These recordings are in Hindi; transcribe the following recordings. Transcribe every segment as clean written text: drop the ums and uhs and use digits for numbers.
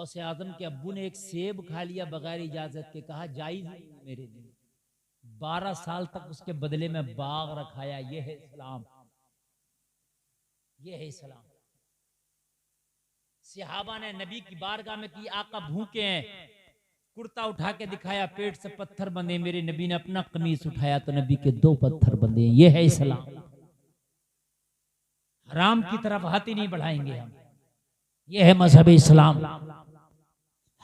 गौसे आजम के अब्बू ने एक सेब खा लिया बगैर इजाजत के, कहा जायज नहीं मेरे लिए। 12 साल तक उसके बदले में बाग रखाया। ये है इस्लाम, ये है इस्लाम। सहाबा ने नबी की बारगाह में की, आका भूखे हैं, कुर्ता उठा के दिखाया, पेट से पत्थर बंधे। मेरे नबी ने अपना कमीज उठाया तो नबी के 2 पत्थर बंधे। ये है इस्लाम। हराम की तरफ हाथ ही नहीं बढ़ाएंगे हम। ये है मजहब इस्लाम।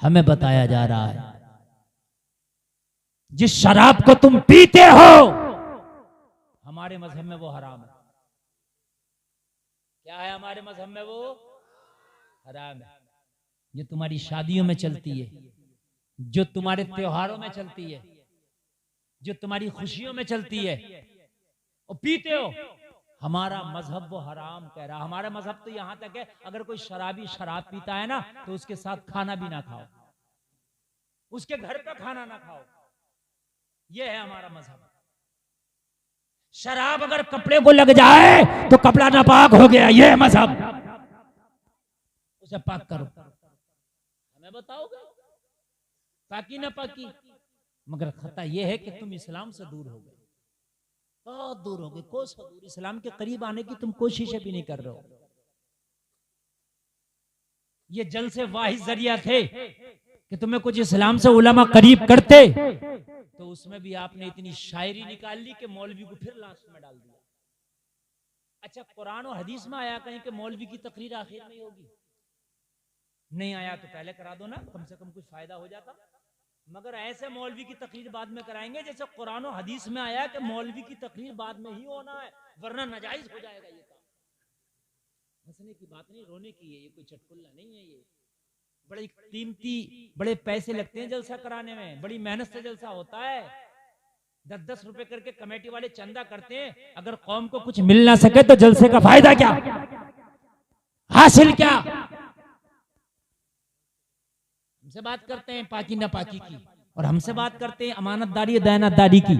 हमें बताया जा रहा है जिस शराब को तुम पीते हो हमारे मजहब में वो हराम है। क्या है हमारे मजहब में? वो हराम है। जो तुम्हारी शादियों में चलती है, जो तुम्हारे त्योहारों में चलती है, जो तुम्हारी खुशियों में चलती है, और पीते हो, हमारा मजहब वो हराम कह रहा। हमारा मजहब तो यहां तक है, अगर कोई शराबी शराब पीता है ना तो उसके साथ खाना भी ना खाओ, उसके घर का खाना ना खाओ। यह है हमारा मजहब। शराब अगर कपड़े को लग जाए तो कपड़ा नापाक हो गया, यह है मजहब। उसे पाक करो। हमें बताओगे पाकी ना पाकी? मगर खता यह है कि तुम इस्लाम से दूर हो गए, बहुत दूर हो गए, कोसों दूर। इस्लाम के करीब आने की तुम कोशिश भी नहीं कर रहे हो। ये जल से वाहिद जरिया थे कि तुम्हें कुछ इस्लाम से उलमा करीब करते, तो उसमें भी आपने इतनी शायरी निकाल ली कि मौलवी को फिर लास्ट में डाल दिया। अच्छा, कुरान और हदीस में आया कहीं कि मौलवी की तकरीर आखिर में होगी? नहीं आया तो पहले करा दो ना, कम से कम कुछ फायदा हो जाता। मगर ऐसे मौलवी की तकरीर बाद में कराएंगे जैसे कुरान और हदीस में आया कि मौलवी की तकरीर बाद में ही होना है, वरना नाजायज हो जाएगा। ये काम हंसने की बात नहीं, रोने की है। ये कोई चटकुल्ला नहीं है। ये बड़ी कीमती, बड़े पैसे लगते हैं जलसा कराने में, बड़ी मेहनत से जलसा होता है। 10-10 रुपए करके कमेटी वाले चंदा करते हैं। अगर कौम को कुछ मिल ना सके तो जलसे का फायदा क्या, हासिल क्या? हमसे बात करते हैं पाकी ना पाकी की, और हमसे बात करते हैं अमानतदारी दयानतदारी की।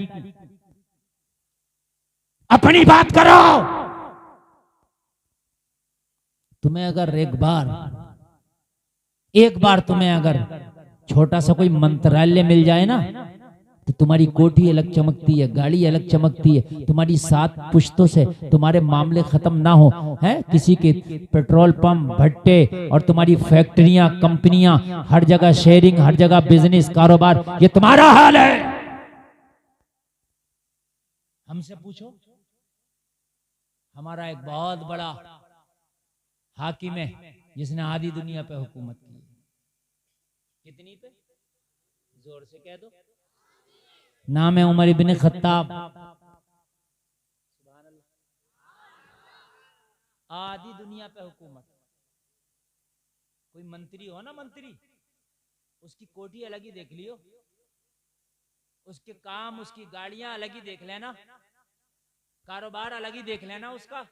अपनी बात करो। तुम्हें अगर एक बार तुम्हें अगर छोटा सा कोई मंत्रालय मिल जाए ना तो तुम्हारी कोठी अलग चमकती है, गाड़ी अलग चमकती है। तुम्हारी 7 पुश्तों से तुम्हारे मामले खत्म ना हो, हैं? किसी के पेट्रोल पंप, भट्टे, और तुम्हारी फैक्ट्रियां, कंपनियां, हर जगह शेयरिंग, हर जगह बिजनेस, कारोबार, ये तुम्हारा हाल है। हमसे पूछो। हमारा एक बहुत बड़ा हाकिम है जिसने आधी दुनिया पे हुकूमत की। कितनी पे? जोर से कह दो। नाम है उमर इब्न खत्ताब। आधी दुनिया पे हुकूमत। कोई मंत्री हो ना, मंत्री, उसकी कोठी अलग ही देख लियो, उसके काम, उसकी गाड़ियां अलग ही देख लेना, कारोबार अलग ही देख लेना उसका।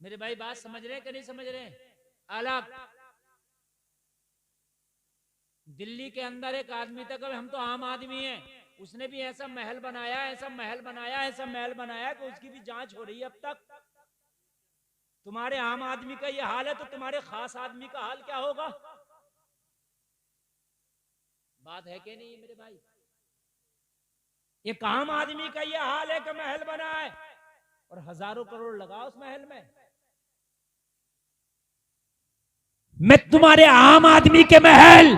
मेरे भाई बात समझ रहे हैं कि नहीं समझ रहे हैं? अलग। दिल्ली के अंदर एक आदमी तक, हम तो आम आदमी हैं, उसने भी ऐसा महल बनाया, ऐसा महल बनाया, ऐसा महल बनाया कि उसकी भी जांच हो रही है अब तक। तुम्हारे आम आदमी का ये हाल है तो तुम्हारे खास आदमी का हाल क्या होगा? बात है कि नहीं मेरे भाई? एक आम आदमी का ये हाल है कि महल बनाए और हजारों करोड़ लगाओ उस महल में। मैं तुम्हारे आम आदमी के महल,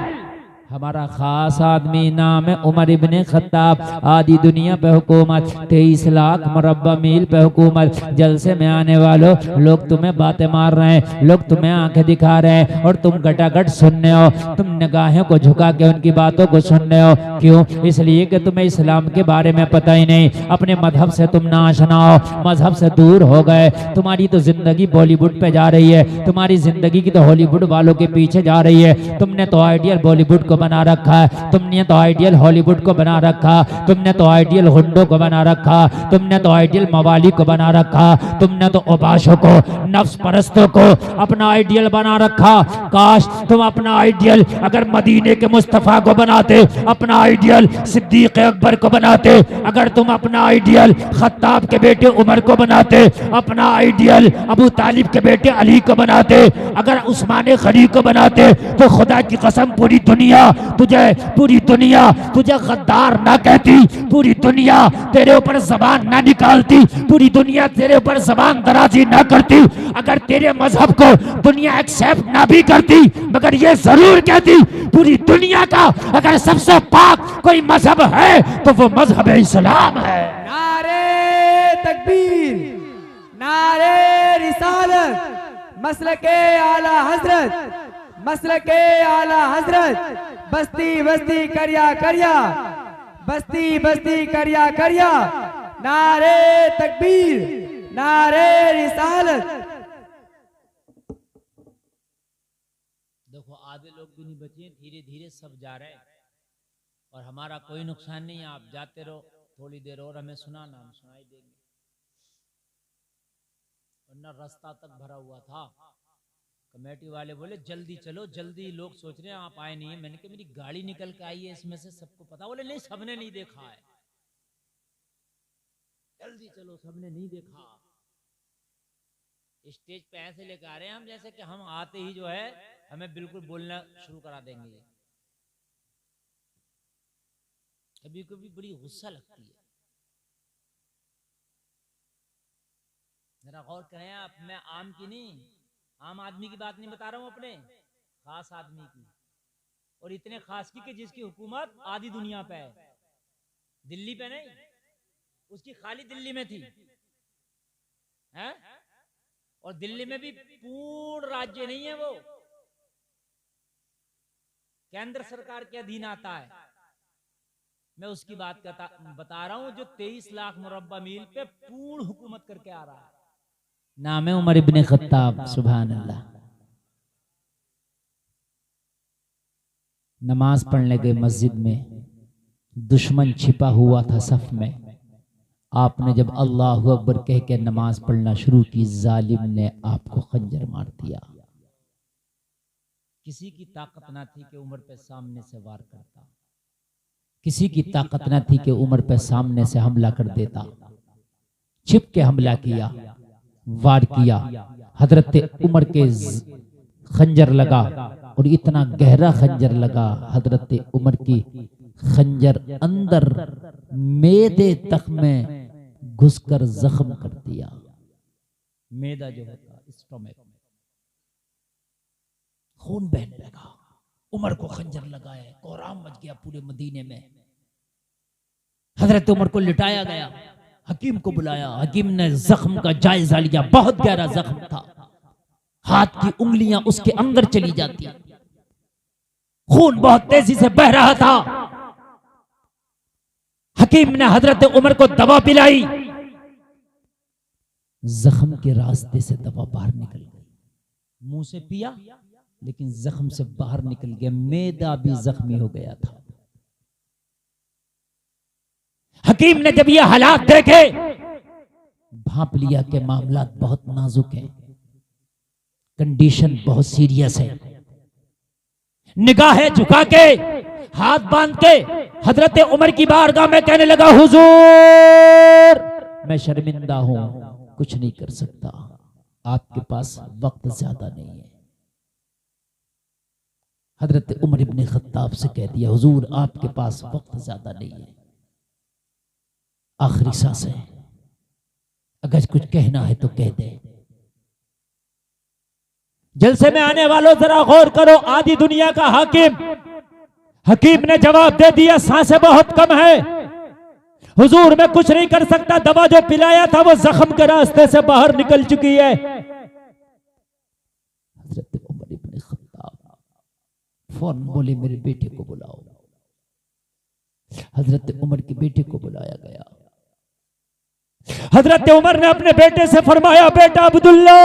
हमारा खास आदमी नाम है उमर इब्न खत्ताब। आधी दुनिया पे हुकूमत, 23 लाख मुरब्बा मील पे हुकूमत। जलसे में आने वालों, लोग तुम्हें बातें मार रहे हैं, लोग तुम्हें आंखें दिखा रहे हैं और तुम गटागट सुनने हो। तुम निगाहें को झुका के उनकी बातों को सुनने हो। क्यों? इसलिए कि तुम्हें इस्लाम के बारे में पता ही नहीं। अपने मजहब से तुम नाआशना हो, मजहब से दूर हो गए। तुम्हारी तो जिंदगी बॉलीवुड पे जा रही है, तुम्हारी जिंदगी की तो हॉलीवुड वालों के पीछे जा रही है। तुमने तो आइडियल बॉलीवुड को बना रखा है, तुमने तो आइडियल हॉलीवुड को बना रखा, तुमने तो आइडियल गुंडों को बना रखा, तुमने तो आइडियल मवाली को बना रखा, तुमने तो उबाशों को, नफ्स परस्तों को अपना आइडियल बना रखा। काश तुम अपना आइडियल अगर मदीने के मुस्तफ़ा को बनाते, अपना आइडियल सिद्दीक अकबर को बनाते, अगर तुम अपना आइडियल खत्ताब के बेटे उमर को बनाते, अपना आइडियल अबू तालिब के बेटे अली को बनाते, अगर उस्मान गनी को बनाते, तो खुदा की कसम पूरी दुनिया तुझे गद्दार ना कहती, पूरी दुनिया तेरे ऊपर जबान ना निकालती, पूरी दुनिया तेरे ऊपर जबान दराजी ना करती, अगर तेरे मजहब को दुनिया एक्सेप्ट ना भी करती, मगर ये जरूर कहती पूरी दुनिया का अगर सबसे पाक कोई मजहब है तो वो मजहब इस्लाम है। नारे तकबीर, नारे रिसालत, मसलके आला हजरत, मसलके आला हजरत, बस्ती बस्ती करिया करिया, बस्ती बस्ती करिया करिया, नारे तकबीर, नारे रिसालत। देखो आधे लोग भी नहीं बचे, धीरे धीरे सब जा रहे हैं और हमारा कोई नुकसान नहीं है। आप जाते रहो, थोड़ी देर और हमें सुनाना, हम सुनाई देंगे, वरना रास्ता तक भरा हुआ था। कमेटी वाले बोले जल्दी चलो जल्दी, लोग सोच रहे हैं आप आए नहीं है। मैंने कहा मेरी गाड़ी निकल के आई है, इसमें से सबको पता। बोले नहीं, सबने नहीं देखा है, जल्दी चलो, सबने नहीं देखा। स्टेज पे ऐसे लेकर आ रहे हैं हम जैसे कि हम आते ही जो है हमें बिल्कुल बोलना शुरू करा देंगे। कभी कभी बड़ी गुस्सा लगती है। जरा गौर करें आप, मैं आम की नहीं, आम आदमी की बात नहीं बता रहा हूं, अपने खास आदमी की, और इतने खास की कि जिसकी हुकूमत आधी दुनिया पे है, दिल्ली पे नहीं, उसकी खाली दिल्ली में थी है? और दिल्ली में भी पूर्ण राज्य नहीं है, वो केंद्र सरकार के अधीन आता है। मैं उसकी बात बता रहा हूं जो 23 लाख मुरब्बा मील पे पूर्ण हुकूमत करके आ रहा है। नाम है उमर इब्ने खत्ताब। सुभान अल्लाह। नमाज पढ़ने गए मस्जिद में, दुश्मन छिपा हुआ था सफ में। आपने जब अल्लाहु अकबर कह के नमाज पढ़ना शुरू की, जालिम ने आपको खंजर मार दिया। किसी की ताकत ना थी कि उमर पे सामने से वार करता, किसी की ताकत ना थी कि उमर पे सामने से हमला कर देता। छिप के हमला किया, वार किया। हजरत उमर के खंजर लगा और इतना गहरा खंजर लगा, हजरत उमर की खंजर अंदर मेदे तक में घुसकर जख्म कर दिया। मेदा जो होता है स्टोमक में, खून बहने लगा। उमर को खंजर लगाया, कोहराम मच गया पूरे मदीने में। हजरत उमर को लिटाया गया, हकीम को बुलाया, हकीम ने जख्म का जायजा लिया। बहुत गहरा जख्म था, हाथ की उंगलियां उसके अंदर चली जाती, खून बहुत तेजी से बह रहा था। हकीम ने हजरत उमर को दवा पिलाई, जख्म के रास्ते से दवा बाहर निकल गई। मुंह से पिया लेकिन जख्म से बाहर निकल गया, मैदा भी जख्मी हो गया था। हकीम ने जब ये हालात देखे, भांप लिया कि मामला बहुत नाजुक है, कंडीशन बहुत सीरियस है। निगाहें झुका के, हाथ बांध के हजरत उमर की बारगाह में कहने लगा, हुजूर मैं शर्मिंदा हूं, कुछ नहीं कर सकता, आपके पास वक्त ज्यादा नहीं है। हजरत उमर इब्ने खत्ताब से कह दिया, हुजूर आपके पास वक्त ज्यादा नहीं है, आखिरी सांस है, अगर कुछ कहना है तो कह दे। जलसे में आने वालों जरा गौर करो, आधी दुनिया का हाकिम। हकीम ने जवाब दे दिया, सांसें बहुत कम है, हुजूर मैं कुछ नहीं कर सकता, दवा जो पिलाया था वो जख्म के रास्ते से बाहर निकल चुकी है। हजरत उमर इब्ने खत्ताब फौरन बोले, मेरे बेटे को बुलाओ। हजरत उमर के बेटे को बुलाया गया। हजरत उमर ने अपने बेटे से फरमाया, बेटा अब्दुल्ला।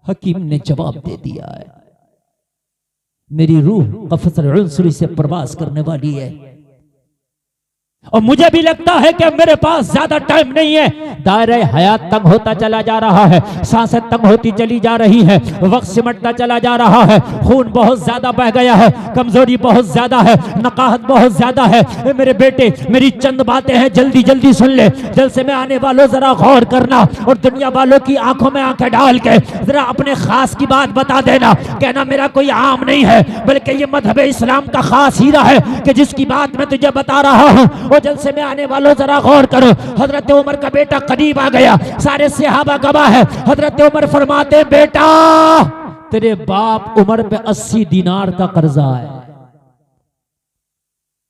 हकीम ने जवाब दे दिया है, मेरी रूह कफसर उंसरी से प्रवास करने वाली है और मुझे भी लगता है कि मेरे पास ज्यादा टाइम नहीं है। दायरे हयात तंग होता चला जा रहा है, सांसें तंग होती चली जा रही है, वक्त सिमटता चला जा रहा है, खून बहुत ज्यादा बह गया है, कमजोरी बहुत ज्यादा है, नकाहत बहुत ज्यादा है। मेरे बेटे, मेरी चंद बातें हैं, जल्दी जल्दी सुन ले। जलसे में आने वालों जरा गौर करना और दुनिया वालों की आंखों में आंखें डाल के जरा अपने खास की बात बता देना। कहना मेरा कोई आम नहीं है, बल्कि ये मजहब इस्लाम का खास हीरा है कि जिसकी बात मैं तुझे बता रहा हूँ। वो जलसे में आने वालों जरा गौर करो। हजरत उमर का बेटा करीब आ गया, सारे सहाबा गवाह है। हजरत उमर फरमाते, बेटा तेरे बाप उमर पे 80 दिनार का कर्जा है।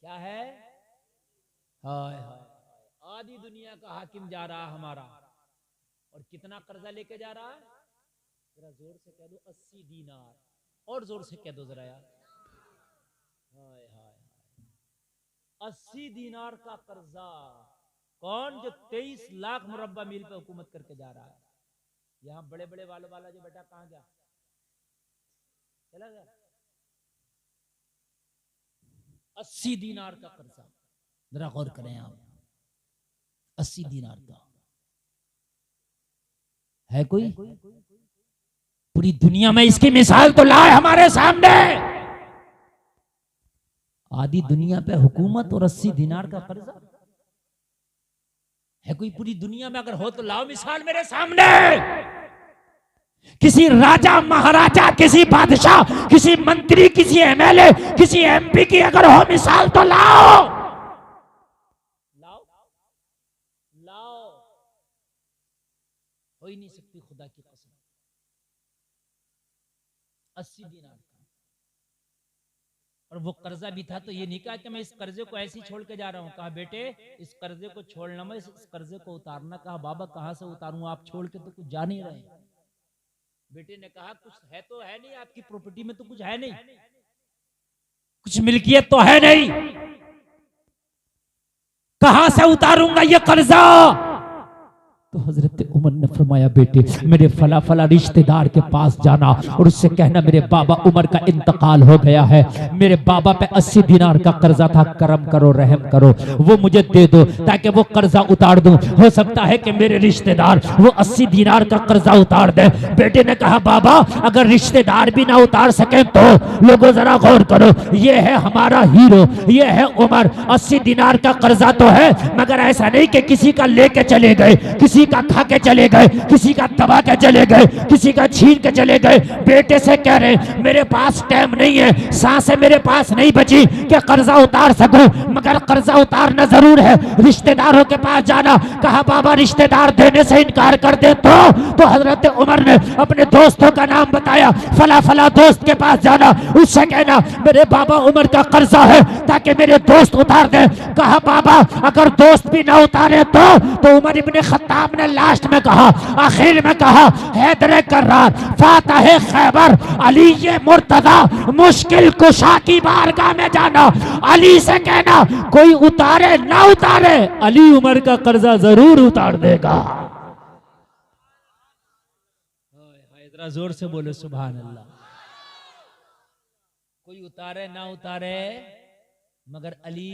क्या है? हाय हाय, आधी दुनिया का हाकिम जा रहा हमारा, और कितना कर्जा लेके जा रहा है? जरा जोर से कह दो 80 दिनार, और जोर से कह दो जरा यार। हाय हाय, 80 दिनार का कर्जा। कौन? जो 23 लाख मुरब्बा मील पे हुकूमत करके जा रहा है। यहां बड़े बड़े वालों वाला जो बेटा कहां गया? चला गया। 80 दिनार का कर्जा, जरा गौर करें आप। 80 दिनार का है कोई? पूरी दुनिया में इसकी मिसाल तो लाए हमारे सामने। आधी दुनिया पे हुकूमत और 80 दिनार का कर्जा है कोई? पूरी दुनिया में अगर हो तो लाओ मिसाल मेरे सामने। किसी राजा महाराजा, किसी बादशाह, किसी मंत्री, किसी एमएलए, किसी एमपी की अगर हो मिसाल तो लाओ। लाओ लाओ, हो ही नहीं सकती खुदा की कसम। 80 दिनार का, और वो कर्जा भी था तो ये नहीं कहा कि मैं इस कर्जे को ऐसे ही छोड़ के जा रहा हूं। कहा बेटे इस कर्जे को छोड़ना मत, इस कर्जे को उतारना। कहा बाबा कहां से उतारूं, आप छोड़ के तो कुछ जा नहीं रहे। बेटे ने कहा कुछ है तो है नहीं, आपकी प्रॉपर्टी में तो कुछ है नहीं, कुछ मिल्कियत तो है नहीं, कहां से उतारूंगा ये कर्जा? तो हजरत उमर ने फरमाया बेटे मेरे फला फला रिश्तेदार के पास जाना और उससे कहना मेरे बाबा उमर का इंतकाल हो गया है, मेरे बाबा पे 80 दिनार का कर्जा था, करम करो रहम करो, वो मुझे दे दो ताकि वो कर्जा उतार दूं। हो सकता है कि मेरे रिश्तेदार वो 80 दिनार का कर्जा उतार दे। बेटे ने कहा बाबा अगर रिश्तेदार भी ना उतार सके तो लोगों जरा गौर करो, ये है हमारा हीरो, ये है उमर। 80 दिनार का कर्जा तो है, मगर ऐसा नहीं कि किसी का लेके चले गए, किसी का खा के चले गए, किसी का दबा के चले गए, किसी का छीन के चले गए। बेटे से कह रहे मेरे पास टाइम नहीं है, सांसें मेरे पास नहीं बची कि कर्जा उतार सकूं, मगर कर्जा उतारना जरूर है। रिश्तेदारों के पास जाना। कहा बाबा रिश्तेदार देने से इनकार कर दे तो हजरत उमर ने अपने दोस्तों का नाम बताया, फला फला दोस्त के पास जाना, उससे कहना मेरे बाबा उमर का कर्जा है ताकि मेरे दोस्त उतार दे। कहा बाबा अगर दोस्त भी ना उतारे तो उमर इब्ने खत्ताब ने लास्ट में कहा, आखिर में कहा, हैदर कर्रार, फातह खैबर, अली ये मुर्तदा, मुश्किल कुशा की बारगाह में जाना। अली से कहना कोई उतारे ना उतारे, अली उमर का कर्जा जरूर उतार देगा। जरा जोर से बोलो सुभान अल्लाह। कोई उतारे ना उतारे, मगर अली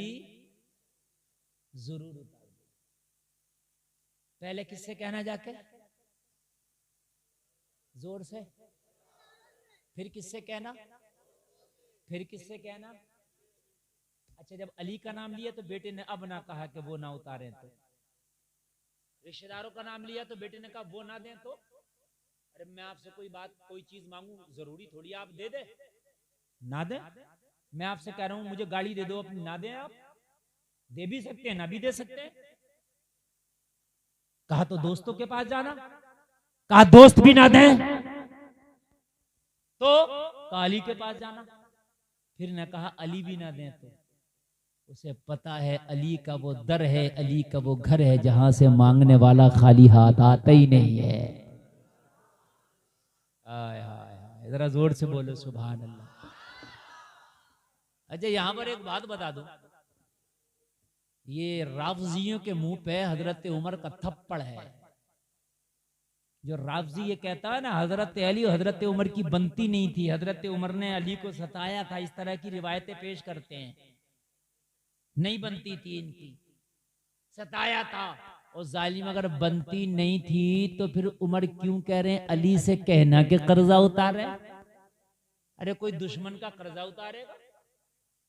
जरूर उतार। पहले किससे कहना जाके? जोर से। फिर किससे कहना? फिर किससे कहना? अच्छा जब अली का नाम लिया तो बेटे ने अब ना कहा कि वो ना उतारें, तो रिश्तेदारों का नाम लिया तो बेटे ने कहा वो ना दें तो। अरे मैं आपसे कोई बात कोई चीज मांगू, जरूरी थोड़ी आप दे दे ना दे। मैं आपसे कह रहा हूं मुझे गाड़ी दे दो अपनी, ना दे आप? दे भी सकते हैं ना भी दे सकते हैं। कहा तो दोस्तों के पास जाना, कहा दोस्त भी ना दें तो अली के पास जाना, फिर ने कहा अली भी ना दें तो उसे पता है अली का वो दर है, अली का वो घर है जहां से मांगने वाला खाली हाथ आता ही नहीं है। आय हाय, जरा जोर से बोलो सुभान अल्लाह। अच्छा यहां पर एक बात बता दो, ये राफजियों के मुंह पे हजरत उमर का थप्पड़ है, जो राफजी ये कहता है ना हजरत अली और हजरत उमर की बनती नहीं थी, हजरत उमर ने अली को सताया था, इस तरह की रिवायतें पेश करते हैं। नहीं बनती थी इनकी, सताया था। और जालिम अगर बनती नहीं थी तो फिर उमर क्यों कह रहे हैं अली से कहना कि कर्जा उतारे? अरे कोई दुश्मन का कर्जा उतारेगा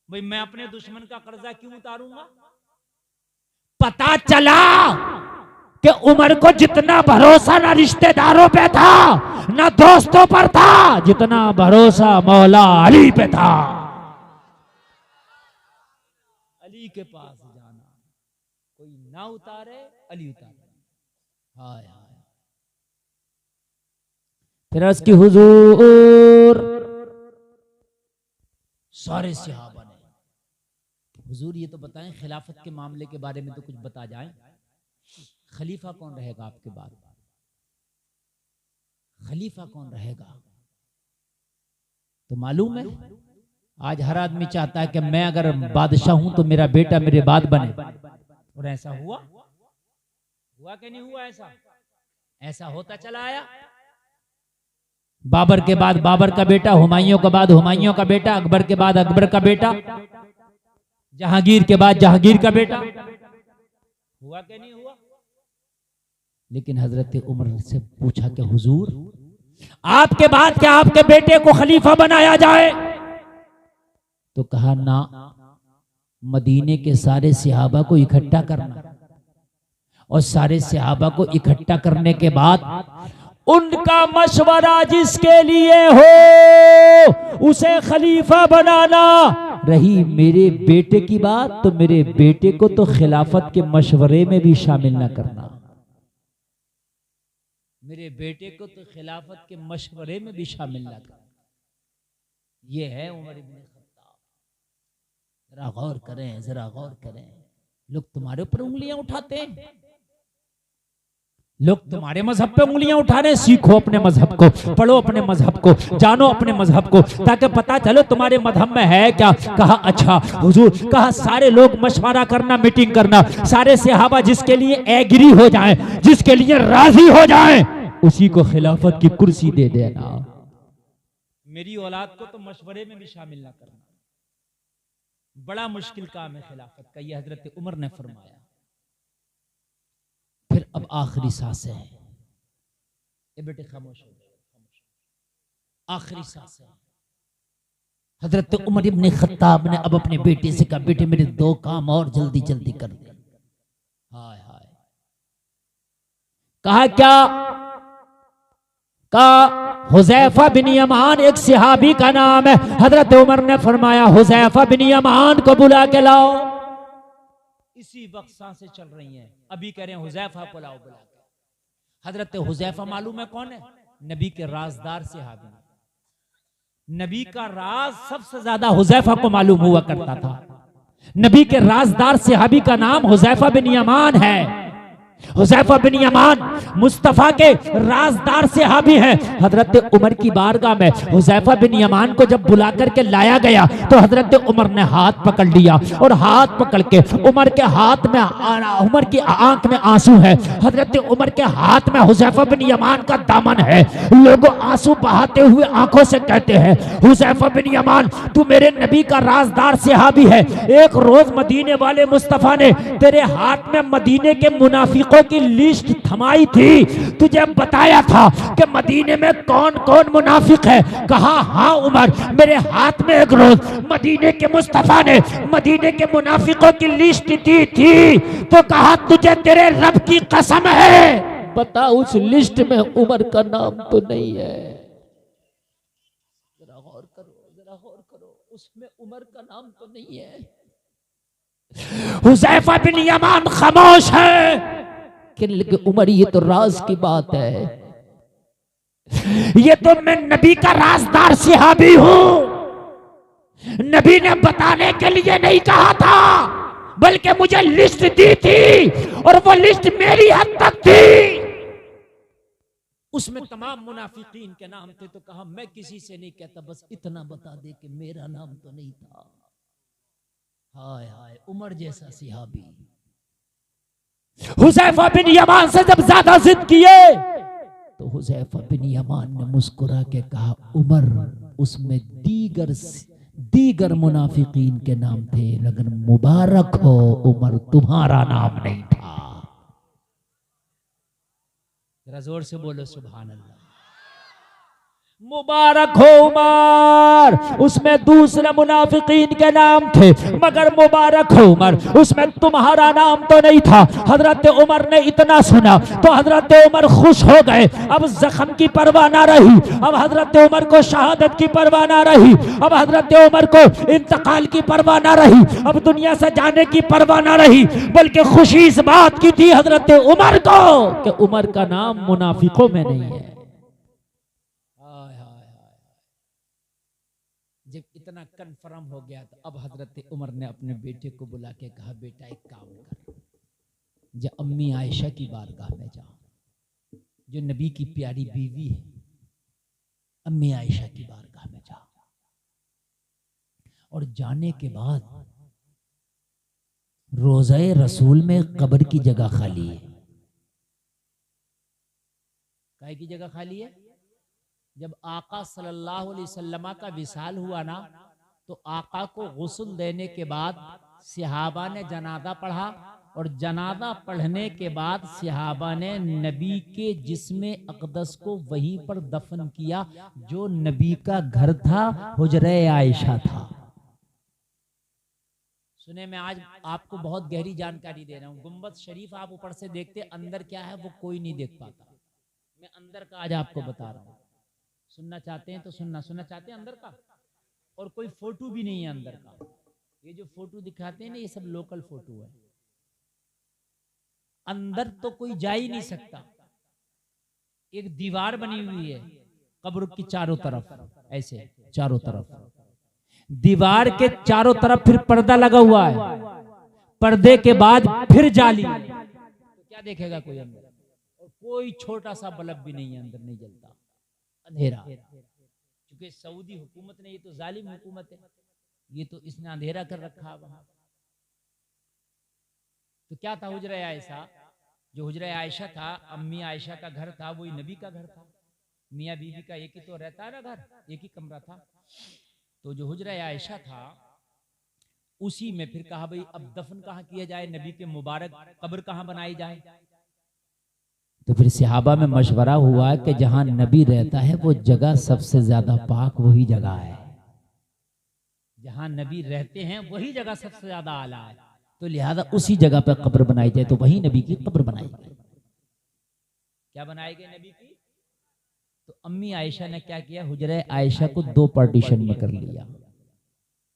भाई? मैं अपने दुश्मन का कर्जा क्यों उतारूंगा? पता चला कि उमर को जितना भरोसा ना रिश्तेदारों पे था ना दोस्तों पर था, जितना भरोसा मौला अली पे था। अली के पास जाना, कोई ना उतारे अली उतारे। हाय हाय। फिर अर्ज़ की हुजूर, सारे सहाबा ने, हुजूर ये तो बताएं खिलाफत के मामले के बारे में तो कुछ बता जाएं, खलीफा कौन रहेगा आपके बाद? खलीफा कौन रहेगा? तो मालूम है आज हर आदमी चाहता है कि मैं अगर बादशाह हूं तो मेरा बेटा मेरे बाद बने। और ऐसा हुआ कि नहीं हुआ? ऐसा होता चला आया। बाबर के बाद बाबर का बेटा, हुमायूं के बाद हुमायूं का बेटा, अकबर के बाद अकबर का बेटा, जहांगीर के बाद जहांगीर का बेटा। हुआ कि नहीं हुआ? लेकिन हजरत उमर से पूछा कि हुजूर आपके बाद क्या आपके बेटे को खलीफा बनाया जाए? तो कहा ना, मदीने के सारे सहाबा को इकट्ठा करना, और सारे सहाबा को इकट्ठा करने के बाद उनका मशवरा जिसके लिए हो उसे खलीफा बनाना। रही मेरे बेटे की बात तो मेरे बेटे को तो खिलाफत के मशवरे में भी शामिल ना करना। मेरे बेटे को तो खिलाफत के मशवरे में भी शामिल ना करना। ये है उमर इब्न खत्ताब। जरा गौर करें, जरा गौर करें। लोग तुम्हारे ऊपर उंगलियां उठाते हैं, लोग तुम्हारे मजहब पे उंगलियां उठा रहे हैं। सीखो अपने मजहब को, पढ़ो अपने मजहब को, जानो अपने मजहब को, ताकि पता चले तुम्हारे मजहब में है क्या। कहा अच्छा हुजूर, कहा सारे लोग मशवरा करना, मीटिंग करना, सारे सहाबा जिसके लिए एग्री हो जाएं, जिसके लिए राजी हो जाएं, उसी को खिलाफत की कुर्सी दे देना। मेरी औलाद को तो मशवरे में भी शामिल ना करना। बड़ा मुश्किल काम है खिलाफत का, यह हजरत उमर ने फरमाया। फिर अब आखिरी सांस है, ये बेटे खामोश हो, आखिरी सांस है। हजरत उमर इब्न खत्ताब ने अब अपने बेटे से कहा, बेटे मेरे दो काम और जल्दी जल्दी कर दे। हाय हाय। कहा क्या? कहा हुज़ैफा बिन यमान, एक सहाबी का नाम है। हजरत उमर ने फरमाया हुज़ैफा बिन यमान को बुला के लाओ। इसी वक्त सांसें चल रही हैं, अभी कह रहे हैं हुज़ैफा को लाओ बुला के। हजरत हुज़ैफा मालूम है कौन है? नबी के राजदार सहाबी। नबी का राज सबसे ज्यादा हुज़ैफा को मालूम हुआ करता था। नबी के राजदार सहाबी का नाम हुज़ैफा बिन यमान है। हुज़ैफा बिन यमान मुस्तफा के राजदार सहाबी हैं। हजरत उमर की बारगाह में हुज़ैफा बिन यमान को जब बुला करके लाया गया तो हजरत उमर ने हाथ पकड़ लिया, और हाथ पकड़ के उमर के हाथ में, उमर की आंख में आंसू है, हजरत उमर के हाथ में हुज़ैफा बिन यमान का दामन है। लोग आंसू बहाते हुए आंखों से कहते हैं, हुज़ैफा बिन यमान तू मेरे नबी का राजदार सहाबी है। एक रोज मदीने वाले मुस्तफा ने तेरे हाथ में मदीने के मुनाफिक की लिस्ट थमाई थी, तुझे बताया था कि मदीने में कौन कौन मुनाफिक है। कहा हाँ उमर, मेरे हाथ में एक रोज मदीने के मुस्तफा ने मदीने के मुनाफिकों की लिस्ट दी थी। तो कहा तुझे तेरे रब की कसम है, बता उस लिस्ट में उमर का नाम तो नहीं है। जरा गौर करो, जरा गौर करो, उसमें उमर का नाम तो नहीं है। हुज़ैफा बिन यमान खामोश है कि उमर ये तो राज की बात है, ये तो मैं नबी का राजदार सहाबी हूं। नबी ने बताने के लिए नहीं कहा था, बल्कि मुझे लिस्ट दी थी और वो लिस्ट मेरी हद तक थी। उसमें तमाम मुनाफिकीन के नाम थे। तो कहा मैं किसी से नहीं कहता, बस इतना बता दे कि मेरा नाम तो नहीं था। हाय हाय, उमर जैसा सहाबी। हुज़ैफा बिन यमान से जब ज्यादा जिद किए तो हुज़ैफा बिन यमान ने मुस्कुरा के कहा, उमर उसमें दीगर मुनाफिकीन के नाम थे, लेकिन मुबारक हो उमर तुम्हारा नाम नहीं था। जरा जोर से बोलो सुभान अल्लाह। मुबारक हो उमर, उसमें दूसरे मुनाफिकीन के नाम थे, मगर मुबारक हो उमर, उसमें तुम्हारा नाम तो नहीं था। हजरत उमर ने इतना सुना तो हजरत उमर खुश हो गए। अब जख्म की परवाह ना रही, अब हजरत उमर को शहादत की परवाह ना रही, अब हजरत उमर को इंतकाल की परवाह ना रही, अब दुनिया से जाने की परवाह ना रही, बल्कि खुशी इस बात की थी हजरत उमर को कि उमर का नाम मुनाफिकों में नहीं है। जब इतना कन्फर्म हो गया तो अब हजरत उमर ने अपने बेटे को बुला के कहा, बेटा एक काम कर, जा अम्मी आयशा की बारगाह में जा, जो नबी की प्यारी बीवी है, अम्मी आयशा की बारगाह में जा, और जाने के बाद रोज़े रसूल में कब्र की जगह खाली है। काय की जगह खाली है? जब आका सल्लल्लाहु अलैहि वसल्लम का विसाल हुआ ना, तो आका को गुस्ल देने के बाद सहाबा ने जनाजा पढ़ा, और जनाजा पढ़ने के बाद सहाबा ने नबी के जिस्म अक़दस को वहीं पर दफन किया, जो नबी का घर था, हुजरे आयशा था। सुने, मैं आज आपको बहुत गहरी जानकारी दे रहा हूँ। गुंबद शरीफ आप ऊपर से देखते, अंदर क्या है वो कोई नहीं देख पाता। मैं अंदर का आज आपको बता रहा हूँ। सुनना चाहते हैं तो सुनना चाहते हैं अंदर का, और कोई फोटो भी नहीं है अंदर का। ये जो फोटो दिखाते हैं ना, ये सब लोकल फोटो है। अंदर तो कोई जा ही नहीं सकता। एक दीवार बनी हुई है कब्र की चारों तरफ, ऐसे चारों तरफ, दीवार के चारों तरफ फिर पर्दा लगा हुआ है, पर्दे के बाद फिर जाली। तो क्या देखेगा कोई अंदर? और कोई छोटा सा बल्ब भी नहीं है अंदर, नहीं जलता, अंधेरा। क्योंकि सऊदी हुकूमत ने, ये तो जालिम हुकूमत है, ये तो इसने अंधेरा कर रखा है वहां। तो क्या था हुजरा आयशा? जो हुजरा आयशा था, अम्मी आयशा का घर था, वही नबी का घर था। मियाँ बीवी का एक ही तो रहता है ना घर, एक ही कमरा था। तो जो हुजरा आयशा था, उसी में फिर कहा भाई अब दफन कहाँ किया जाए, नबी के मुबारक कब्र कहाँ बनाई जाए। तो फिर सहाबा में मशवरा हुआ कि जहां नबी रहता है वो जगह सबसे ज्यादा पाक वही जगह है। जहां नबी रहते हैं वही जगह सबसे ज्यादा आला है, तो लिहाजा उसी जगह पर कब्र बनाई जाए। तो वही नबी की कब्र बनाई गई। क्या बनाई गई नबी की? तो अम्मी आयशा ने क्या किया, हुजरा आयशा को दो पार्टीशन में कर लिया।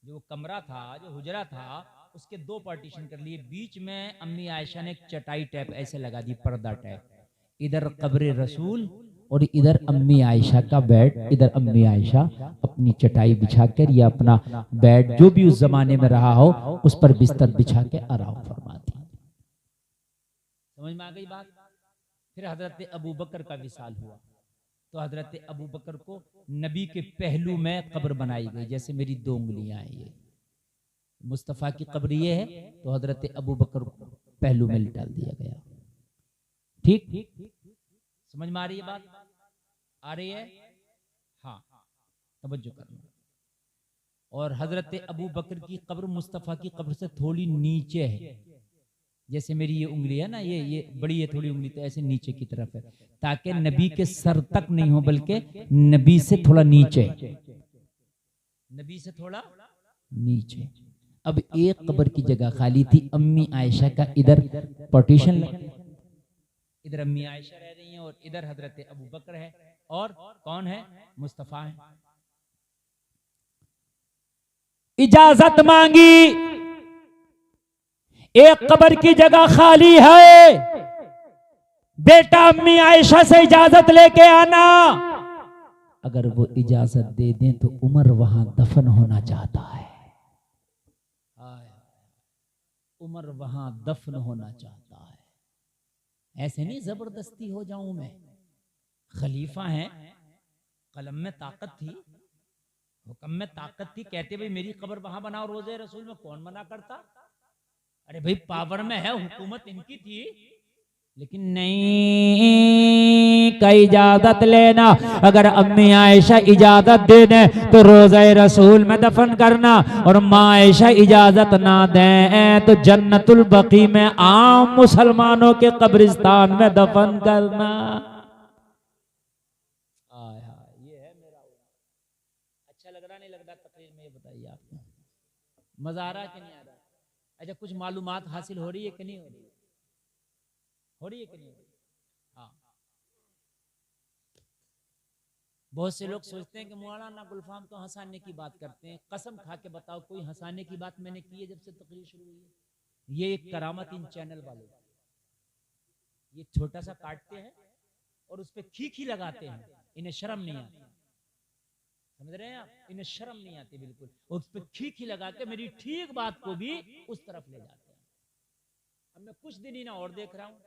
जो कमरा था, जो हुजरा था, उसके दो पार्टीशन कर लिए। बीच में अम्मी आयशा ने एक चटाई टाइप ऐसे लगा दी, पर्दा टाइप। इधर कब्र रसूल और इधर अम्मी आयशा का बेड। इधर अम्मी आयशा अपनी चटाई बिछाकर या अपना बेड जो भी उस जमाने में रहा हो उस पर बिस्तर बिछा के आराम फरमाती। समझ में आ गई बात? फिर हजरत अबू बकर का विसाल हुआ, तो हजरत अबू बकर को नबी के पहलू में कब्र बनाई गई। जैसे मेरी दो उंगलियां हैं, ये मुस्तफ़ा की कब्र ये है, तो हजरत अबू बकर पहलू में डाल दिया गया। ठीक, समझ में आ रही है बात? आ रही है? हाँ, तवज्जो करना। और हजरत अबू बकर की कब्र मुस्तफ़ा की कब्र से थोड़ी नीचे है। जैसे मेरी ये उंगली है ना, ये बड़ी है थोड़ी उंगली, तो ऐसे नीचे की तरफ है, ताकि नबी के सर तक नहीं हो, बल्कि नबी से थोड़ा नीचे, नबी से थोड़ा नीचे। अब एक कब्र की जगह खाली थी, अम्मी आयशा का इधर पार्टीशन, इधर अम्मी आयशा रह रही हैं और इधर हजरत अबू बकर है, और कौन है? मुस्तफ़ा है। इजाजत मांगी, एक कब्र की जगह खाली है, बेटा अम्मी आयशा से इजाजत लेके आना। अगर वो इजाजत दे दें तो उमर वहां दफन होना चाहता है। उमर वहां दफन होना चाहता है। ऐसे नहीं जबरदस्ती हो जाऊं मैं, खलीफा है, कलम में ताकत थी, हुक्म में ताकत थी, कहते भाई मेरी कब्र वहां बनाओ रोज़े रसूल में, कौन मना करता? अरे भाई पावर में है, हुकूमत इनकी थी, लेकिन नहीं, का इजाजत लेना। अगर अम्मी आयशा इजाजत दे दें तो रोज़े रसूल में दफन करना, और माँ आयशा इजाजत ना दें तो जन्नतुल बकी में आम मुसलमानों के कब्रिस्तान में दफन करना। ये है मेरा। अच्छा लग रहा नहीं लग रहा तकरीर में, ये बताइए आपको मजा आ रहा कि नहीं आ रहा? अच्छा, कुछ मालूमात हासिल हो रही है कि नहीं हो रही? हो रही है कि नहीं हो रही? हाँ। बहुत से लोग सोचते हैं कि मौलाना गुलफाम तो हंसाने की बात करते हैं। कसम खा के बताओ कोई हंसाने की बात मैंने की है जब से तकरीर शुरू हुई है? ये एक करामत इन चैनल वालों, ये छोटा सा काटते हैं और उस पर खी लगाते हैं। इन्हें शर्म नहीं आती, समझ रहे हैं आप? इन्हें शर्म नहीं आती बिल्कुल। उस पर खी लगा के मेरी ठीक बात को भी उस तरफ ले जाते हैं। अब मैं कुछ दिन ही ना और देख रहा हूँ,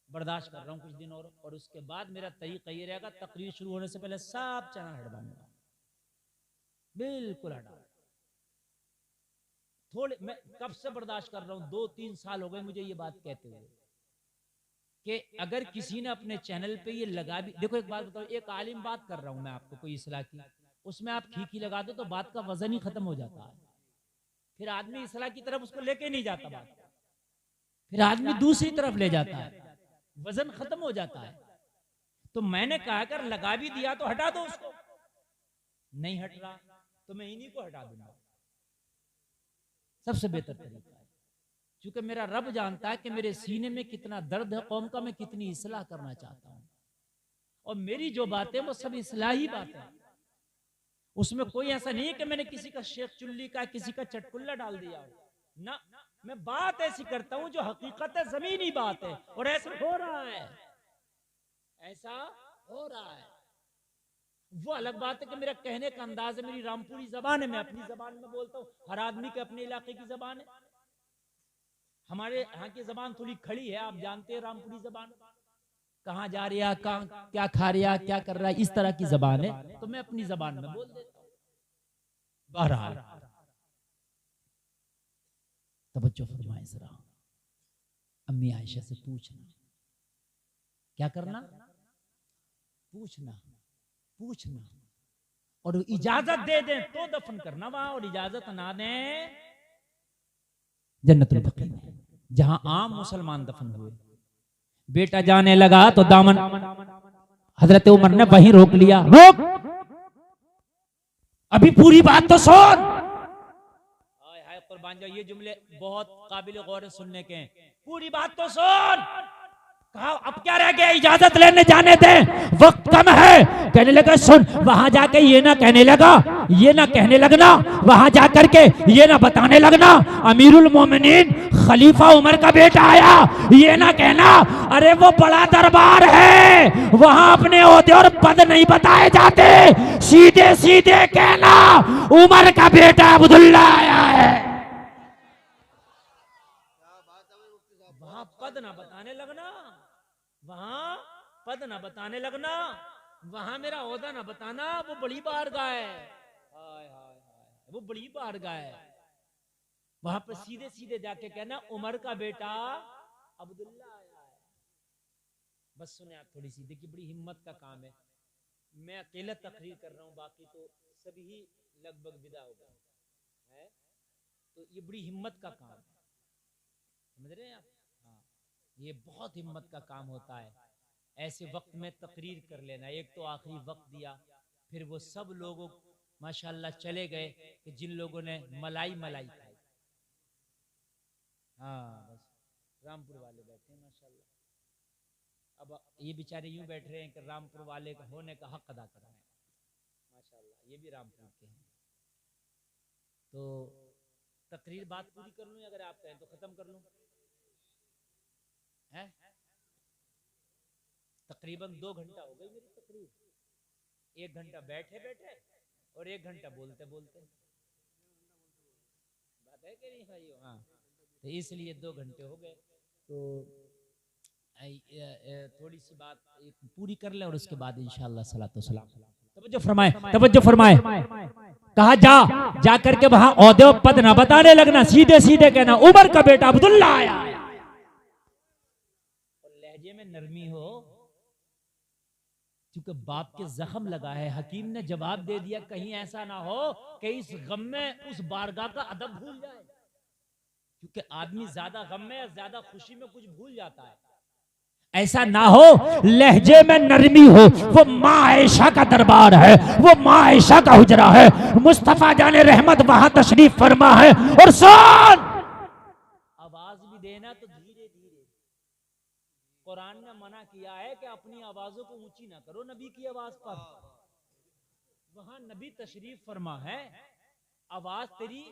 बर्दाश्त कर रहा हूँ कुछ दिन और उसके बाद मेरा तरीका ये रहेगा, तकरीर शुरू होने से पहले सब चैनल हटवाऊंगा, बिल्कुल हटा। थोड़े मैं कब से बर्दाश्त कर रहा हूँ, 2-3 साल हो गए मुझे ये बात कहते हुए कि अगर किसी ने अपने चैनल पे ये लगा भी, देखो एक बात बताओ, एक आलिम बात कर रहा हूं मैं आपको कोई इस्लाह की, उसमें आप खीखी लगा दो तो बात का वजन ही खत्म हो जाता है। फिर आदमी इस्लाह की तरफ उसको लेके नहीं जाता बात, फिर आदमी दूसरी तरफ ले जाता है, वजन खत्म हो जाता है। तो मैंने कहा अगर लगा भी दिया तो हटा दो उसको, नहीं हट रहा तो मैं इन्हीं को हटा दूंगा, सबसे बेहतर तरीका है। क्योंकि मेरा रब जानता है कि मेरे सीने में कितना दर्द है कौम का, मैं कितनी इस्लाह करना चाहता हूं, और मेरी जो बातें वो सब इस्लाही बातें, उसमें कोई ऐसा नहीं है कि मैंने किसी का शेख चुल्ली का किसी का चटकुल्ला डाल दिया हो ना। मैं बात ऐसी करता हूं जो हकीकत है, जमीनी बात है, और ऐसा हो रहा है, ऐसा हो रहा है। वो अलग बात है कि मेरा कहने का अंदाज है, मेरी रामपुरी जबान है, मैं अपनी जबान में बोलता हूँ, हर आदमी के अपने इलाके की जबान है। हमारे यहाँ की जबान थोड़ी खड़ी है, आप जानते हैं रामपुरी जबान, कहाँ जा रहा, कहाँ क्या खा रहा, क्या कर रहा है, इस तरह की जबान है, तो मैं अपनी जबान में बोल देता हूँ। बहरहाल तवज्जो फरमाएं जरा, अम्मी आयशा से पूछना, क्या करना? पूछना, पूछना, और इजाजत दे दें तो दफन करना वहां, और इजाजत ना दें जन्नतुल बकी में, जहां आम मुसलमान दफन हुए। बेटा जाने लगा तो दामन हजरत उमर ने वहीं रोक लिया, रोक, अभी पूरी बात तो सुन। हाय कुर्बान जाओ, ये जुमले बहुत काबिल गौर सुनने के हैं। पूरी बात तो सुन। कहा अब क्या रह गया, इजाजत लेने जाने दे, वक्त कम है। कहने लगा सुन, वहां जाके ये ना कहने लगा, ये ना कहने लगना, वहां जाकर के ये ना बताने लगना अमीरुल मोमिनीन खलीफा उमर का बेटा आया, ये ना कहना अरे वो बड़ा दरबार है, वहां अपने ओहदे और पद नहीं बताए जाते, सीधे सीधे कहना उमर का बेटा अब्दुल्ला आया है। वहां पद ना बताने लगना, वहां पद ना बताने लगना, वहां मेरा ओहदा ना बताना, वो बड़ी बारगाह है, हाय हाय हाय, वो बड़ी बारगाह है। वहां पर सीधे सीधे जाके कहना उमर का बेटा अब्दुल्ला आया है। बस सुने आप थोड़ी सी, देखिए बड़ी हिम्मत का काम है। मैं अकेला तकरीर कर रहा हूँ, बाकी तो सभी लगभग विदा हो गए हैं, तो ये बड़ी हिम्मत का काम है, समझ रहे हैं आप? हाँ, ये बहुत हिम्मत का काम होता है ऐसे वक्त में तकरीर कर लेना। एक तो आखिरी वक्त दिया, फिर वो सब लोगों माशाल्लाह चले गए कि जिन लोगों ने मलाई मलाई खाई। हाँ, बस रामपुर वाले बैठे हैं माशाल्लाह। अब ये बेचारे यूं बैठ रहे हैं कि रामपुर वाले का होने का हक अदा कर रहे हैं माशाल्लाह, ये भी रामपुर के हैं। तो तकरीर बात पूरी कर लूं, अगर आप कहें तो खत्म कर लूं, है? तकरीबन 2 घंटा हो गई मेरी तकरीर, 1 घंटा बैठे बैठे और 1 घंटा बोलते बोलते, बात है कि नहीं भाइयों? हाँ, तो इसलिए 2 घंटे हो गए। तो थोड़ी सी बात पूरी कर ले और उसके बाद इंशाअल्लाह सलातो सलाम। तवज्जो फरमाए, तवज्जो फरमाए। कहा जा करके वहां ओहदे पद ना बताने लगना, सीधे सीधे कहना उमर का बेटा अब्दुल्ला आया। और लहजे में नरमी हो, क्योंकि बाप के जख्म लगा है। हकीम ने जवाब दे दिया कहीं ऐसा ना हो कि इस गम में उस बारगाह का अदब भूल जाए, क्योंकि आदमी ज्यादा गम में या ज्यादा खुशी में कुछ भूल जाता है। ऐसा ना हो, लहजे में नरमी हो। वो माँ आयशा का दरबार है, वो माँ आयशा का हुजरा है। मुस्तफा जाने रहमत वहां तशरीफ फरमा है। और सुन, आवाज भी देना तो धीरे धीरे। कुरान ने मना किया है कि अपनी आवाजों को ऊंची ना करो नबी की आवाज पर। वहां नबी तशरीफ फरमा है, आवाज तेरी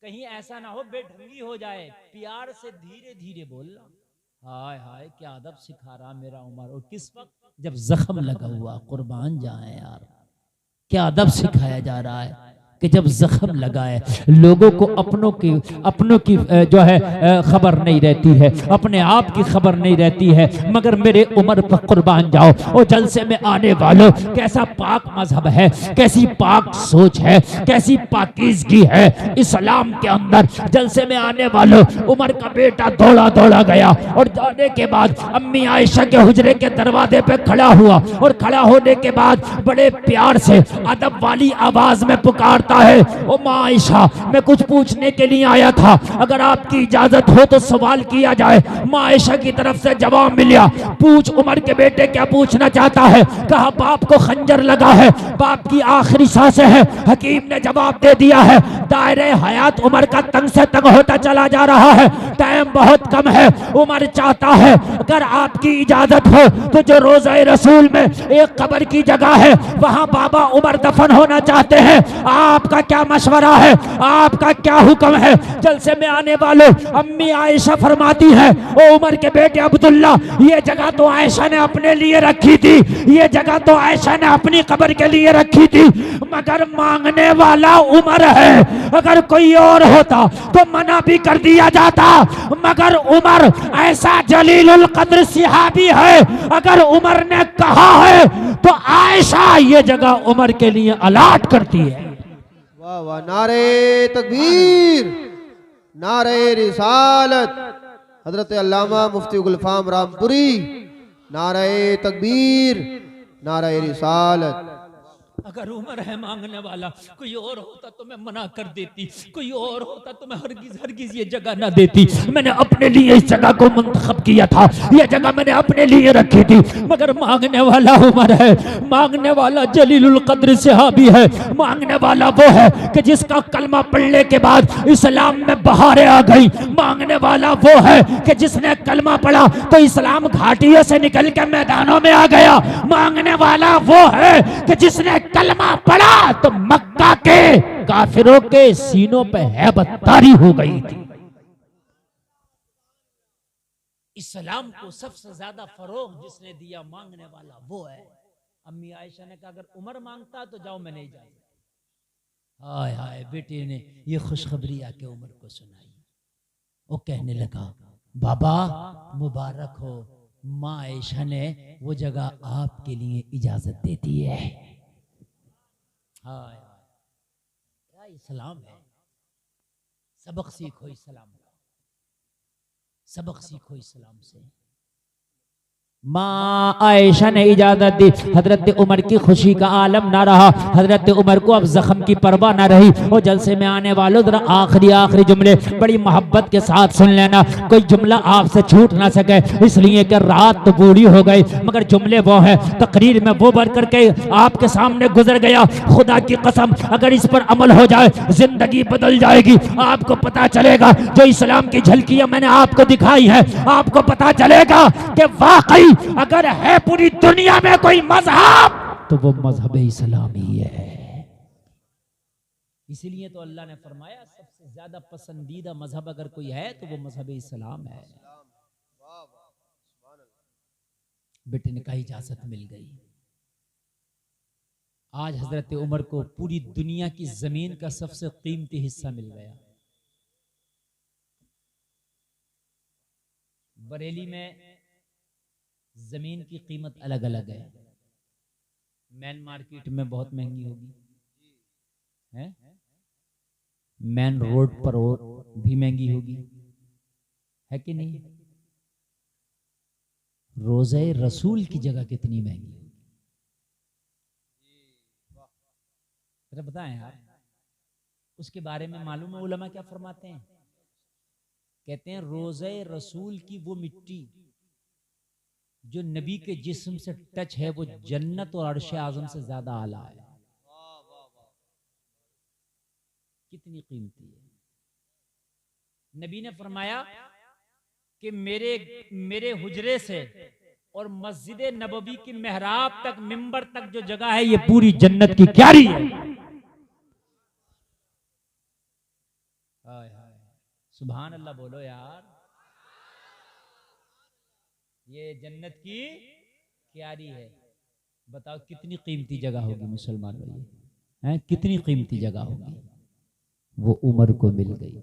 कहीं ऐसा ना हो बेढंगी हो जाए, प्यार से धीरे धीरे बोलना। हाय हाय क्या अदब सिखा रहा मेरा उमर, और किस वक्त? जब जख्म लगा हुआ। कुर्बान जाए यार, क्या अदब सिखाया जा रहा है कि जब जख्म लगा है, लोगों को अपनों की जो है खबर नहीं रहती है, अपने आप की खबर नहीं रहती है, मगर मेरे उमर पर कुर्बान जाओ। और जलसे में आने वालों, कैसा पाक मजहब है, कैसी पाक सोच है, कैसी पाकीज़गी है इस्लाम के अंदर। जलसे में आने वालों, उमर का बेटा दौड़ा दौड़ा गया और जाने के बाद अम्मी आयशा के हुजरे के दरवाजे पे खड़ा हुआ, और खड़ा होने के बाद बड़े प्यार से अदब वाली आवाज में पुकार है, ओ माँ आयशा, मैं कुछ पूछने के लिए आया था, अगर आपकी इजाजत हो तो सवाल किया जाए। माँ आयशा की तरफ से जवाब मिला, पूछ उमर के बेटे क्या पूछना चाहता है। कहा बाप को खंजर लगा है, बाप की आखिरी सांसें है। हकीम ने जवाब दे दिया है, दायरे हयात उमर का तंग से तंग होता चला जा रहा है, टाइम बहुत कम है। उमर चाहता है अगर आपकी इजाजत हो तो जो रोज़े रसूल में एक कब्र की जगह है, वहां बाबा उमर दफन होना चाहते हैं। आपका क्या मशवरा है, आपका क्या हुक्म है? जलसे में आने वालों, अम्मी आयशा फरमाती है, ओ उमर के बेटे अब्दुल्ला, ये जगह तो आयशा ने अपने लिए रखी थी, ये जगह तो आयशा ने अपनी कब्र के लिए रखी थी, मगर मांगने वाला उमर है। अगर कोई और होता तो मना भी कर दिया जाता, मगर उमर ऐसा जलीलुल कद्र सिहाबी है, अगर उमर ने कहा है तो आयशा ये जगह उमर के लिए अलाट करती है। वाह वाह, नारे तकबीर, नारे रिसालत, हजरत अल्लामा मुफ्ती गुलफाम रामपुरी, नारे तकबीर, नारे रिसालत। अगर उमर है मांगने वाला, कोई और होता तो मैं मना कर देती, कोई और होता तो मैं हरगिज ये जगह ना देती। मैंने अपने लिए इस जगह को मुंतखब किया था, ये जगह मैंने अपने लिए रखी थी, मगर मांगने वाला उमर है, मांगने वाला जलीलुल कद्र सहाबी है, मांगने वाला वो है कि जिसका कलमा पढ़ने के बाद इस्लाम में बहारें आ गई, मांगने वाला वो है कि जिसने कलमा पढ़ा तो इस्लाम घाटियों से निकल के मैदानों में आ गया, मांगने वाला वो है कि जिसने कलमा पढ़ा तो मक्का के काफिरों के सीनों पे हैबतदारी हो गई थी। इस्लाम को सबसे ज्यादा फरोग जिसने दिया, मांगने वाला वो है। अम्मी आयशा ने कहा अगर उमर मांगता तो जाओ, मैं नहीं जाऊंगा। हाय हाय, बेटे ने ये खुशखबरी आके उमर को सुनाई। वो कहने लगा बाबा मुबारक हो, माँ आयशा ने वो जगह आपके लिए इजाजत दे दी है। हाय क्या इस्लाम है। सबक सीखो इस्लाम का, सबक सीखो इस्लाम से। माँ आयशा ने इजाजत दी, हजरत उमर की खुशी का आलम ना रहा, हजरत उमर को अब जख्म की परवाह ना रही। और जलसे में आने वालों जरा आखिरी जुमले बड़ी मोहब्बत के साथ सुन लेना, कोई जुमला आपसे छूट ना सके, इसलिए कि रात तो बूढ़ी हो गई, मगर जुमले वो है तकरीर में वो बढ़ करके आपके सामने गुजर गया। खुदा की कसम अगर इस पर अमल हो जाए जिंदगी बदल जाएगी। आपको पता चलेगा जो इस्लाम की झलकियां मैंने आपको दिखाई है, आपको पता चलेगा कि वाकई अगर है पूरी दुनिया में कोई मजहब तो वो मजहब इस्लाम ही है। इसलिए तो अल्लाह ने फरमाया सबसे ज्यादा पसंदीदा मजहब अगर कोई है तो वो मजहब इस्लाम है। बेटे ने कहा इजाजत मिल गई। आज हजरत उमर को पूरी दुनिया की जमीन का सबसे कीमती हिस्सा मिल गया। बरेली में जमीन की कीमत अलग अलग है, मेन मार्केट में बहुत महंगी होगी, है मेन रोड पर भी महंगी होगी, है कि नहीं? रोज़े रसूल की जगह कितनी महंगी होगी। जरा बताएं यार, उसके बारे में मालूम है उलमा क्या फरमाते हैं? कहते हैं रोज़े रसूल की वो मिट्टी जो नबी के जिस्म से टच है वो जन्नत और अर्श आज़म से ज्यादा आला है। कितनी कीमती है। नबी ने फरमाया कि मेरे हुजरे से और मस्जिद नबवी की मेहराब तक, मिंबर तक जो जगह है ये पूरी जन्नत की क्यारी है। हाय हाय, सुभान अल्लाह बोलो यार। ये जन्नत की क्यारी है। बताओ कितनी कीमती जगह होगी मुसलमान भाई, हैं? कितनी कीमती जगह होगी। वो उमर को मिल गई,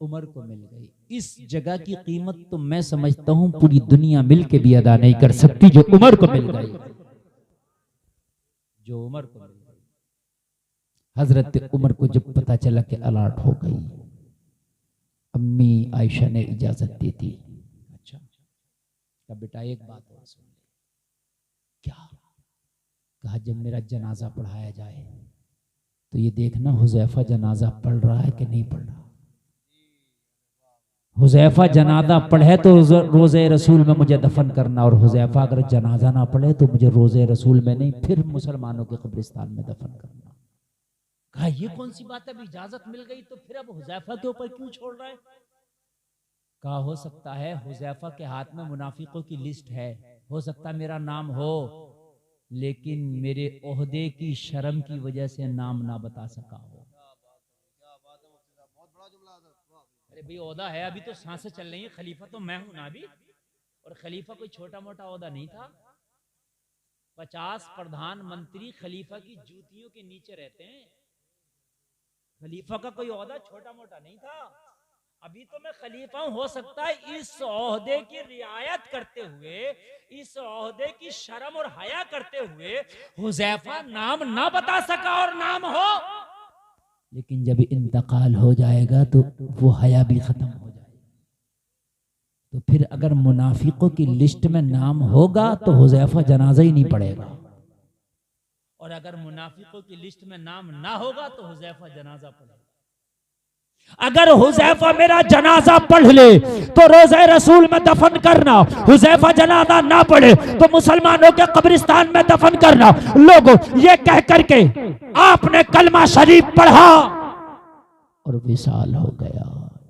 उमर को मिल गई। इस जगह की कीमत तो मैं समझता हूं पूरी दुनिया मिल के भी अदा नहीं कर सकती जो उमर को मिल गई, जो उमर को मिल गई। हजरत उमर को जब पता चला कि अलर्ट हो गई, अम्मी आयशा ने इजाजत दी थी। अच्छा बेटा एक बात और सुन ले। क्या? कहा जब मेरा जनाजा पढ़ाया जाए तो ये देखना हुजैफा जनाजा पढ़ रहा है कि नहीं पढ़ रहा। हुजैफा जनाजा पढ़े तो रोज़े रसूल में मुझे दफन करना, और हुजैफा अगर जनाजा ना पढ़े तो मुझे रोज़े रसूल में नहीं, फिर मुसलमानों के कब्रिस्तान में दफन करना। कहा ये कौन सी बात है, अब इजाजत मिल गई तो फिर अब हुजैफा के ऊपर क्यों छोड़ रहा है? कहा हो सकता है हुजैफा के हाथ में मुनाफिकों की लिस्ट है, हो सकता है मेरा नाम हो, लेकिन मेरे ओहदे की शर्म की वजह से नाम ना बता सका हो। अरे भाई ओहदा है, अभी तो सांसें चल रही हैं, खलीफा तो मैं हूं ना अभी, और खलीफा कोई छोटा मोटा ओहदा नहीं था। 50 प्रधानमंत्री खलीफा की जूतियों के नीचे रहते हैं। खलीफा का कोई ओहदा छोटा मोटा नहीं था। अभी तो मैं खलीफा हूं, हो सकता है इस ओहदे की रियायत करते हुए, इस ओहदे की शर्म और हया करते हुए हुजैफा नाम ना बता सका और नाम हो, लेकिन जब इंतकाल हो जाएगा तो वो हया भी खत्म हो जाएगा। तो फिर अगर मुनाफिकों की लिस्ट में नाम होगा तो हुजैफा जनाजा ही नहीं पड़ेगा, और अगर मुनाफिकों की लिस्ट में नाम ना होगा तो हुजैफा जनाजा पड़ेगा। अगर हुजैफा मेरा जनाजा पढ़ ले तो रोज़े रसूल में दफन करना, हुजैफा जनाजा ना पढ़े तो मुसलमानों के कब्रिस्तान में दफन करना। लोगों ये कह करके आपने कलमा शरीफ पढ़ा और विसाल हो गया।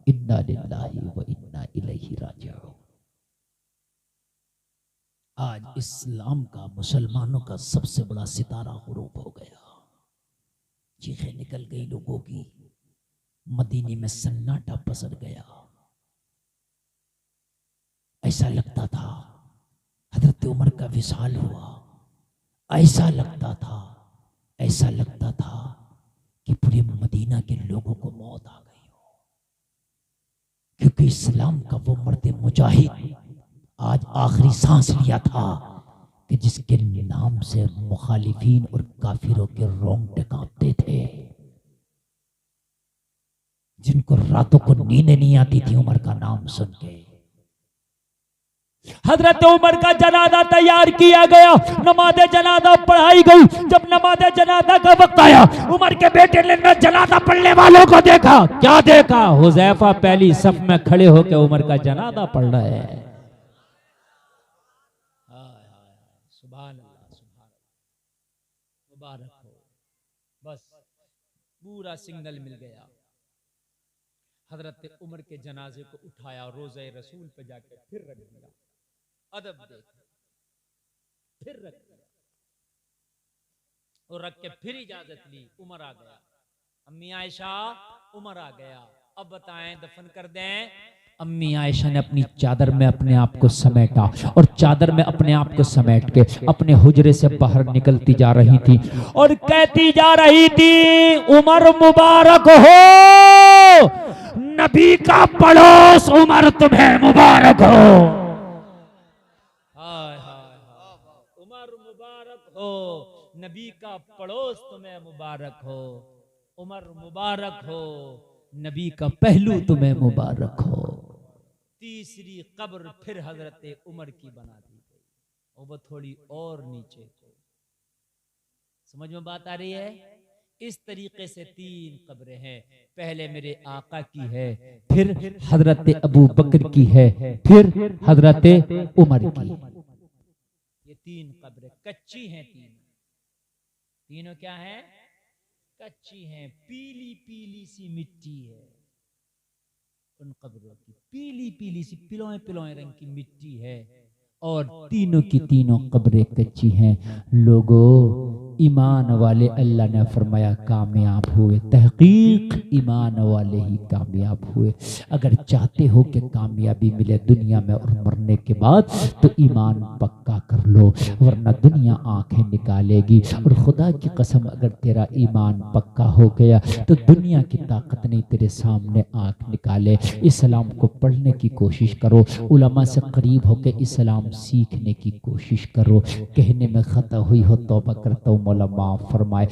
इन्ना लिल्लाहि व इन्ना इलैहि राजिऊन। आज इस्लाम का, मुसलमानों का सबसे बड़ा सितारा गुरूब हो गया। चीखें निकल गई लोगों की, मदीने में सन्नाटा पसर गया। ऐसा लगता था हजरत उमर का विसाल हुआ, ऐसा लगता था कि पूरे मदीना के लोगों को मौत आ गई हो, क्योंकि इस्लाम का वो मर्द मुजाहिद आज आखिरी सांस लिया था कि जिसके नाम से मुखालिफीन और काफिरों के रोंगटे कांपते थे, जिनको रातों को नींद नहीं आती थी उमर का नाम सुन के। हजरत उमर का जनाजा तैयार किया गया, नमाज जनाजा पढ़ाई गई। जब नमाज जनाजा का वक्त आया, उमर के बेटे ने जनाजा पढ़ने वालों को देखा। क्या देखा? हुजैफा पहली सफ में खड़े होकर उमर का जनाजा पढ़ रहे हैं। सुभान अल्लाह, सुभान अल्लाह, मुबारक हो। बस पूरा सिग्नल मिल गया। हजरत उमर के जनाजे को उठाया, रोज़े रसूल पे जाके फिर रख दिया। अदब देख, फिर रख दिया और रख के फिर इजाजत ली। उमर आ गया, अम्मी आयशा उमर आ गया, अब बताएं दफन कर दें। अम्मी आयशा ने अपनी चादर में अपने आप को समेटा और चादर में अपने आप को समेट के अपने हुजरे से बाहर निकलती जा रही थी और कहती जा रही थी, उमर मुबारक हो, नबी का पड़ोस उमर तुम्हें मुबारक हो। हाय हाय हाय, उमर मुबारक हो, नबी का पड़ोस तुम्हें मुबारक हो। उमर मुबारक हो, नबी का पहलू तुम्हें मुबारक हो। तीसरी कब्र फिर हजरत उमर की बना दी गई, और वो थोड़ी और नीचे को। समझ में बात आ रही है? इस तरीके से 3 कब्रें हैं, पहले मेरे आका की है, फिर हजरत अबू बकर की है, फिर हजरत उमर की। ये 3 कब्रें कच्ची हैं, तीनों क्या हैं? कच्ची हैं, पीली पीली सी मिट्टी है उन कब्रों की, पीली पीली सी पिलोए पिलोए रंग की मिट्टी है, और तीनों की तीनों कब्रें कच्ची हैं। लोगों, ईमान वाले अल्लाह ने फरमाया कामयाब हुए, तहकीक ईमान वाले ही कामयाब हुए। अगर चाहते हो कि कामयाबी मिले दुनिया में और मरने के बाद, तो ईमान पक्का कर लो, वरना दुनिया आंखें निकालेगी। और खुदा की कसम, अगर तेरा ईमान पक्का हो गया तो दुनिया की ताकत नहीं तेरे सामने आंख निकाले। इस्लाम को पढ़ने की कोशिश करो, उलमा से करीब होकर इस्लाम सीखने की कोशिश करो। कहने में खता हुई हो तौबा करता हूँ, मौला माफ फरमाए।